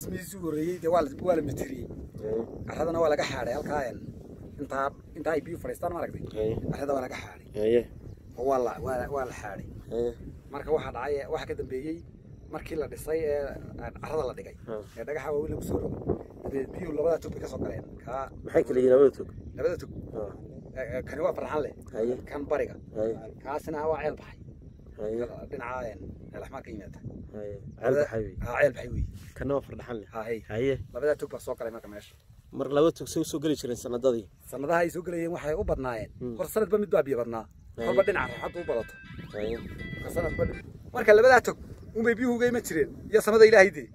dhismihiisii horeeyay dee waa la mitiriyey carradana waa laga xaadhay halkaa inta ay biyo fadhiistaan ma aragtay carrada waa laga xaadhay oo waa la xaadhay marka waxaa dhacay waxa ka dambeeyey markii la dhisay ee carrada la dhigay ee dhagaxa waaweyn lagu soo rogay biyo labada tog ka soo galeen maxay kala yihiin labada tog kani waa farxan leh kan bariga kaasina waa ceel baxay dhinaca الأحمر كيناته. عيل بحيوي. عيل بحيوي. كنا وفر دحين له. هي. لبدا توك بسوق على مركب ماشي. مر لو توك سوق لي شرين سنة ضدي. سنة ضدي سوق لي واحد وبرناين. قرصنا بمد بابي برنا. هو بدنا عارف حطوا بلط. قرصنا بمد. مركب لبدا توك ومبيبيه جاي مترين. يا سنة ضدي لهيدي.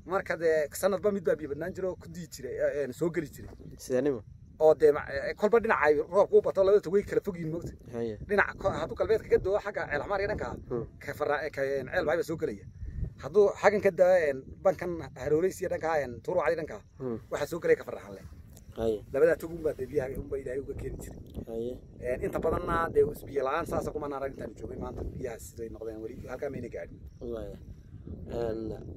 مركب سنة بمد بابي برنا نجرو كدي تري يعني سوق لي تري. سيدنا oo de kol ba dhinac ay roob ku bato labada way kala fogyiin moogta dhinac haduu qalbeedka ka doo xaga ceel xamaar dhanka ka faraa ka ceel bay soo galaya haduu xagan ka daa bankan harooleysiya dhanka turu cali dhanka waxa soo galay ka faraxan leh labada tugun ba biyaha un bay ilaahay uga keen jiray inta badanna de isbiya la'aan saas kuma naaran intaan joogay maanta biyaha siday noqdeen wali halka meena gaadhin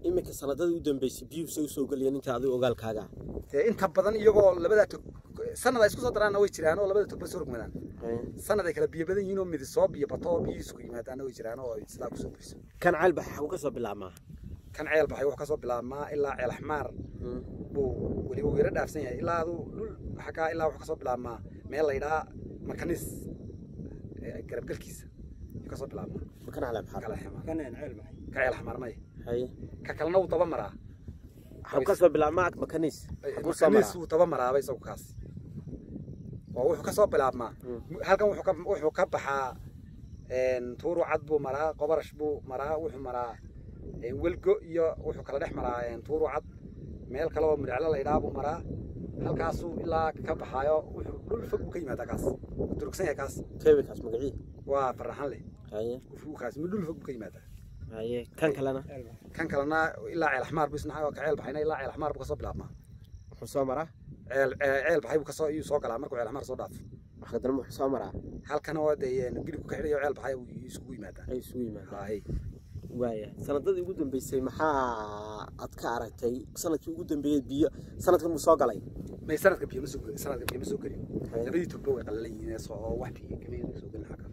imika sanadadii u dambeysay biyo soo galiyeen inta adiga ogaalkaaga inta badan iyagoo labada tog sanad ay isku soo daraan way jiraan oo labada tog ba soo rogmadaan sanad ay kala biyo badan yihiin oo mid soo biyo bato biyo isku yimaadaan way jiraan oo sida ku soo biso kan ceel bax uu ka soo bilaabmaa kan ceel baxay wax ka soo bilaabmaa ilaa ceel xamaar buu wali uu yara dhaafsan yahay ilaa dhul xaga ilaa wax ka soo bilaabmaa meel la yiraahdo makanis garab galkiisa ka soo bilaabmaa kan ceel baxay kan ceel baxay كعيل حمار ماي هاي ككلنا وطبا مرا حبكسو بلا معك مكنيس مكنيس وطبا مرا باي سو كاس ووحو كسو بلا ما halkan wuxuu ka baxaa tuuru cad buu maraa qobarash buu maraa wuxuu maraa welgo iyo wuxuu kala dhex maraa tuuru cad meel kale oo midcala la idhaabo maraa halkaas uu ilaa ka baxaayo wuxuu dhul fog ka yimaada kaas durugsan yahay kaas keebikaas magacii waa farxan leh haye wuxuu kaas dhul fog ka yimaada هاي كان كلنا إلا عيل حمار بس نحن وكعيل بحينا إلا عيل حمار بكسب بلعبنا حسام مرة عيل بحي بكسب يسوق على مركو عيل حمار صداف أخذنا مو حسام مرة هل كان وادي نقول كحري عيل بحي ويسوي ماذا يسوي ماذا هاي وايا سنة ضد يقولون بيسي محا أتكارتي سنة يقولون بيا سنة كم مساق علي ما سنة كبير مسوق سنة كبير مسوق كريم نبي تبوي قليل ناس واحد كمان مسوق الحكا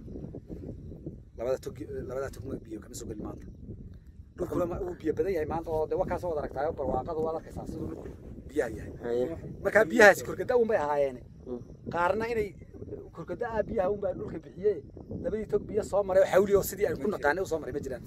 labada tog biyo kama soo galin maanta dhulkuna uu biyo badan yahay maanta oo waa ka soo aragtaayo barwaaqadu waa arkaysaa sidoo dhulku biyaha yahay marka biyahaas korkada un bay ahaayeen qaarna inay korkada biyaha un baa dhulka bixiyay labadii tog biyo soo maray xawli oo sidii ay ku naqaanay soo maray ma jiraan